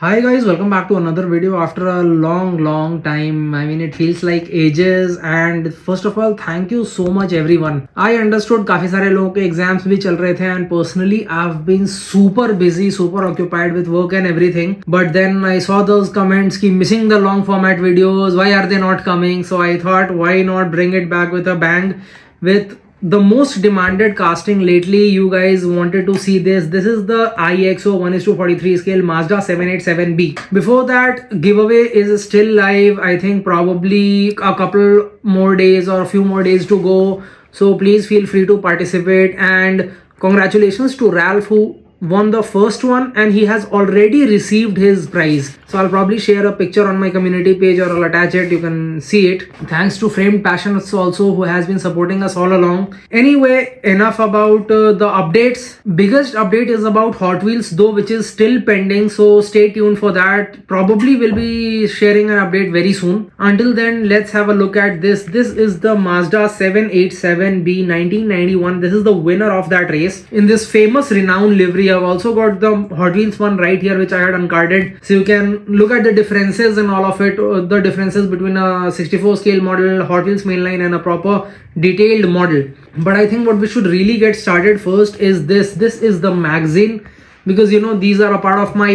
Hi guys, welcome back to another video after a long time. I mean, it feels like ages. And first of all, thank you so much everyone. I understood काफी सारे लोगों के exams भी चल रहे थे and personally I've been super busy, super occupied with work and everything. But then I saw those comments ki missing the long format videos. Why are they not coming? So I thought, why not bring it back with a bang with the most demanded casting lately. You guys wanted to see this is the IXO 1:43 scale Mazda 787B. Before that, giveaway is still live. I think probably a couple more days or a few more days to go, so please feel free to participate. And congratulations to Ralph, who won the first one and he has already received his prize. So I'll probably share a picture on my community page or I'll attach it. You can see it. Thanks to Framed Passions also, who has been supporting us all along. Anyway, enough about the updates. Biggest update is about Hot Wheels though, which is still pending, so stay tuned for that. Probably will be sharing an update very soon. Until then, let's have a look at this. This is the Mazda 787B 1991. This is the winner of that race in this famous renowned livery. I've also got the Hot Wheels one right here, which I had uncarded, so you can look at the differences and all of it, the differences between a 64 scale model, Hot Wheels mainline, and a proper detailed model. But I think what we should really get started first is this is the magazine, because you know these are a part of my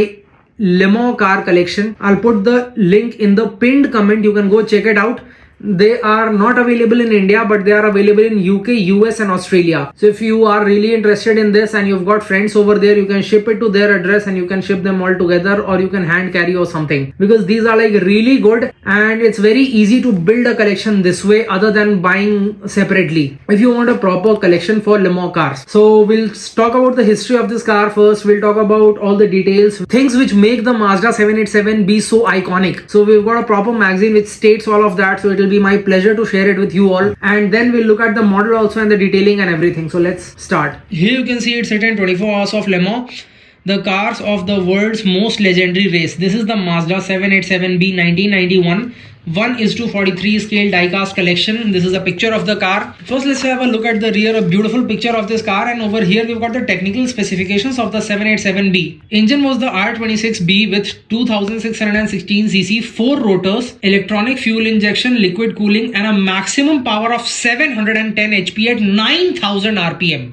Le Mans car collection. I'll put the link in the pinned comment. You can go check it out. They are not available in India, but they are available in UK, US and Australia. So if you are really interested in this and you've got friends over there, you can ship it to their address and you can ship them all together, or you can hand carry or something, because these are like really good and it's very easy to build a collection this way other than buying separately if you want a proper collection for Le Mans cars. So we'll talk about the history of this car first. We'll talk about all the details, things which make the Mazda 787 be so iconic. So we've got a proper magazine which states all of that, so it will be my pleasure to share it with you all. And then we'll look at the model also and the detailing and everything. So let's start. Here you can see it's written 24 hours of Le Mans, the cars of the world's most legendary race. This is the Mazda 787B 1991 1:43 scale diecast collection. This is a picture of the car. First, let's have a look at the rear, a beautiful picture of this car. And over here we've got the technical specifications of the 787B. Engine was the R26B with 2616cc, 4 rotors, electronic fuel injection, liquid cooling, and a maximum power of 710 HP at 9000 RPM.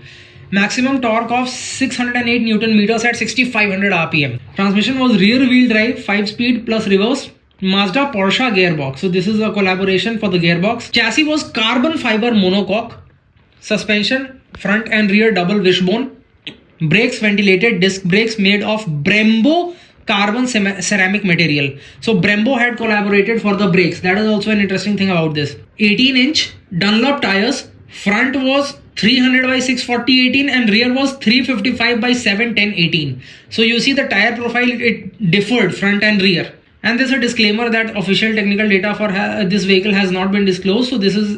Maximum torque of 608 Newton meters at 6500 RPM. Transmission was rear wheel drive, 5-speed plus reverse. Mazda Porsche gearbox. So this is a collaboration for the gearbox. Chassis was carbon fiber monocoque. Suspension front and rear double wishbone. Brakes ventilated disc brakes made of Brembo carbon ceramic material. So Brembo had collaborated for the brakes. That is also an interesting thing about this. 18-inch Dunlop tires. Front was 300 by 640 18 and rear was 355 by 710 18. So you see the tire profile, it differed front and rear. And there's a disclaimer that official technical data for this vehicle has not been disclosed. So this has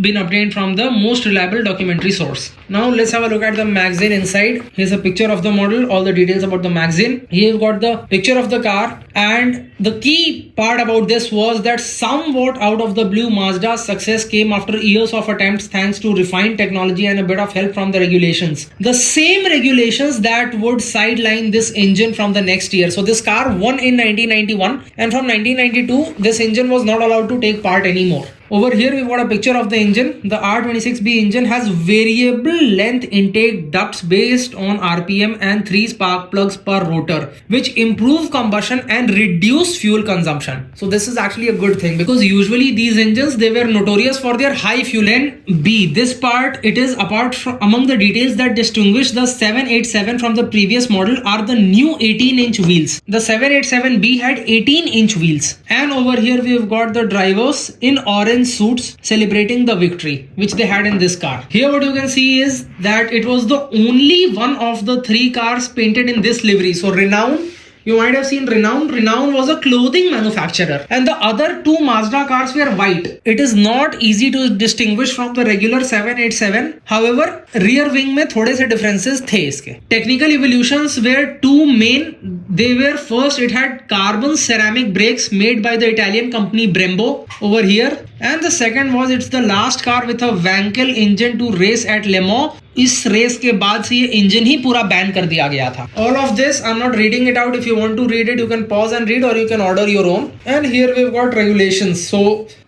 been obtained from the most reliable documentary source. Now let's have a look at the magazine inside. Here's a picture of the model, all the details about the magazine. Here you've got the picture of the car. And the key part about this was that somewhat out of the blue, Mazda's success came after years of attempts thanks to refined technology and a bit of help from the regulations. The same regulations that would sideline this engine from the next year. So this car won in 1991 and from 1992 this engine was not allowed to take part anymore. Over here we've got a picture of the engine. The R26B engine has variable length intake ducts based on RPM and 3 spark plugs per rotor, which improve combustion and reduce fuel consumption. So this is actually a good thing, because usually these engines, they were notorious for their high fuel. And B, this part, it is apart from among the details that distinguish the 787 from the previous model are the new 18-inch wheels. The 787B had 18-inch wheels. And over here we've got the drivers in orange suits celebrating the victory which they had in this car. Here what you can see is that it was the only one of the 3 cars painted in this livery. So Renown, you might have seen Renown. Renown was a clothing manufacturer and the other 2 Mazda cars were white. It is not easy to distinguish from the regular 787. However, rear wing में थोड़े से differences थे इसके. Technical evolutions were 2 main. They were, first it had carbon ceramic brakes made by the Italian company Brembo over here, and the second was it's the last car with a Wankel engine to race at Le Mans. इस race के बाद से ये engine ही पूरा ban कर दिया गया था. All of this I am not reading it out. If you you want to read it, you can pause and read, or you can order your own. And here we've got regulations. So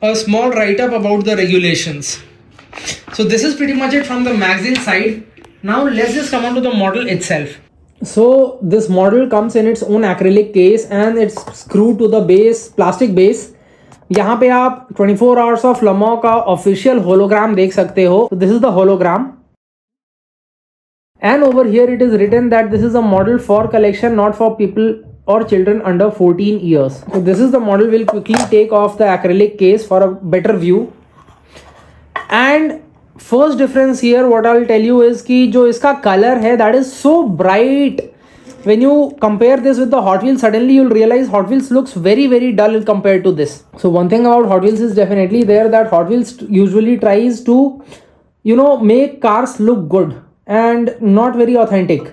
a small write-up about the regulations. So this is pretty much it from the magazine side. Now let's just come on to the model itself. So this model comes in its own acrylic case and it's screwed to the base, plastic base. यहाँ पे आप 24 hours of Le Mans का official hologram देख सकते हो. So this is the hologram. And over here it is written that this is a model for collection, not for people or children under 14 years. So this is the model. We'll quickly take off the acrylic case for a better view. And first difference here what I'll tell you is कि जो इसका color है that is so bright. When you compare this with the Hot Wheels, suddenly you'll realize Hot Wheels looks very very dull compared to this. So one thing about Hot Wheels is definitely there that Hot Wheels usually tries to make cars look good and not very authentic.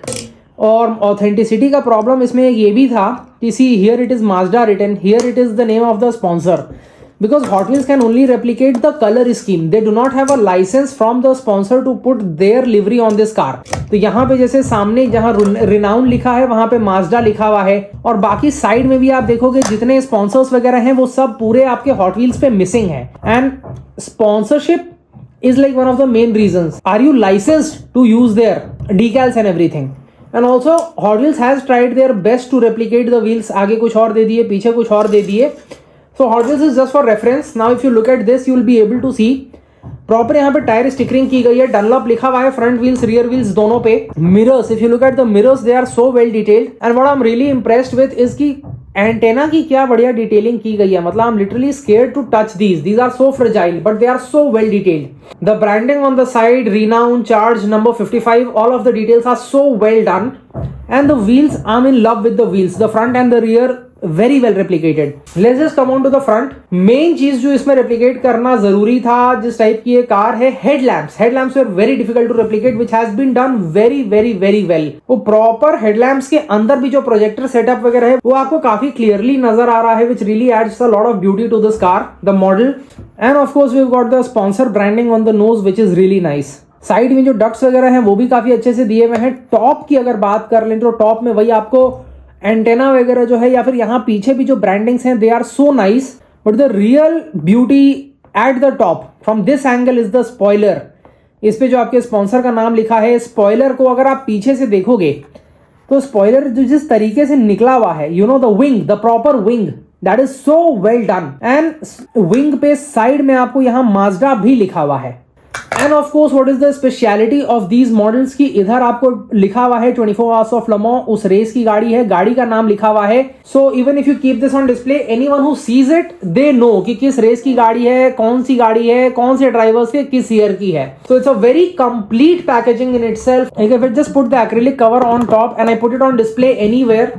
और authenticity का problem इसमें ये भी था कि see here it is Mazda written, here it is the name of the sponsor. Because Hot Wheels can only replicate the color scheme. They do not have a license from the sponsor to put their livery on this car. तो यहाँ पे जैसे सामने जहाँ Renown लिखा है वहाँ पे Mazda लिखा हुआ है और बाकी साइड में भी आप देखोगे जितने स्पॉन्सर्स वगैरह हैं वो सब पूरे आपके Hot Wheels पे मिसिंग है. And sponsorship is like one of the main reasons. Are you licensed to use their decals and everything? And also Hot Wheels has tried their best to replicate the wheels. आगे कुछ और दे दिए, पीछे कुछ और दे दिए. So Hot Wheels is just for reference. Now if you look at this, you will be able to see proper यहाँ पे टायर स्टिकरिंग की गई है. डनलॉप लिखा हुआ है फ्रंट व्हील्स रियर व्हील्स दोनों पे. Mirrors, if you look at the mirrors they are so well detailed. And what I am really impressed with is की एंटेना की क्या बढ़िया डिटेलिंग की गई है. मतलब I am literally scared to touch these are so fragile but they are so well detailed. The branding on the side, Renown, Charge, number 55, all of the details are so well done. And the wheels, I'm in love with the wheels. The front and the rear very well replicated. Let's just come on to the front. Main चीज जो इसमें replicate करना जरूरी था जिस type की ये car है, headlamps. Headlamps were very difficult to replicate, which has been done very very very well. वो proper headlamps के अंदर भी जो projector setup वगैरह है वो आपको काफी clearly नजर आ रहा है, which really adds a lot of beauty to this car, the model. And of course we've got the sponsor branding on the nose, which is really nice. Side में जो डक्ट्स वगैरह हैं वो भी काफी अच्छे से दिए हुए हैं. टॉप की अगर बात कर लें तो टॉप में वही आपको एंटेना वगैरह जो है या फिर यहाँ पीछे भी जो ब्रांडिंग्स हैं they are so nice. But the real beauty at the top from this angle is the spoiler. इस पे जो आपके स्पॉन्सर का नाम लिखा है, स्पॉइलर को अगर आप पीछे से देखोगे तो स्पॉइलर जो जिस तरीके से निकला हुआ है, the wing, the proper wing, that is so well done. And wing पे साइड में आपको यहाँ माजडा भी लिखा हुआ है. End of course what is the speciality of these models की इधर आपको लिखा हुआ है 24 आवर्स ऑफ Le Mans, उस रेस की गाड़ी है, गाड़ी का नाम लिखा हुआ है. So even if you keep this on display, anyone who sees it they know कि किस रेस की गाड़ी है, कौन सी गाड़ी है, कौन से ड्राइवर्स के, किस ईयर की है. So it's a very complete packaging in itself. If I just put the acrylic cover on top and I put it on display anywhere,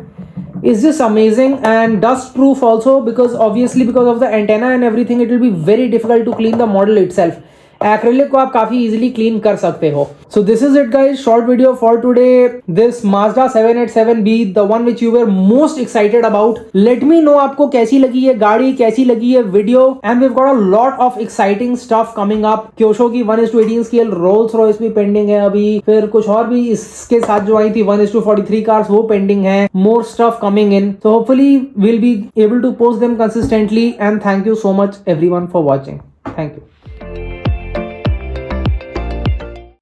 is just amazing. And dust proof also, because obviously because of the antenna and everything it will be very difficult to clean the model itself. Acrylic को आप काफी easily clean कर सकते हो. So this is it guys, short video for today. This Mazda 787B, the one which you were most excited about. Let me know आपको कैसी लगी है गाड़ी, कैसी लगी है video. And we have got a lot of exciting stuff coming up. Kyosho की 1:18 scale, Rolls Royce भी पेंडिंग है अभी, फिर कुछ और भी इसके साथ जो आई थी 1:43 कार्स वो पेंडिंग है. More stuff coming in. So hopefully we'll be able to post them consistently. And thank you so much everyone for watching. Thank you.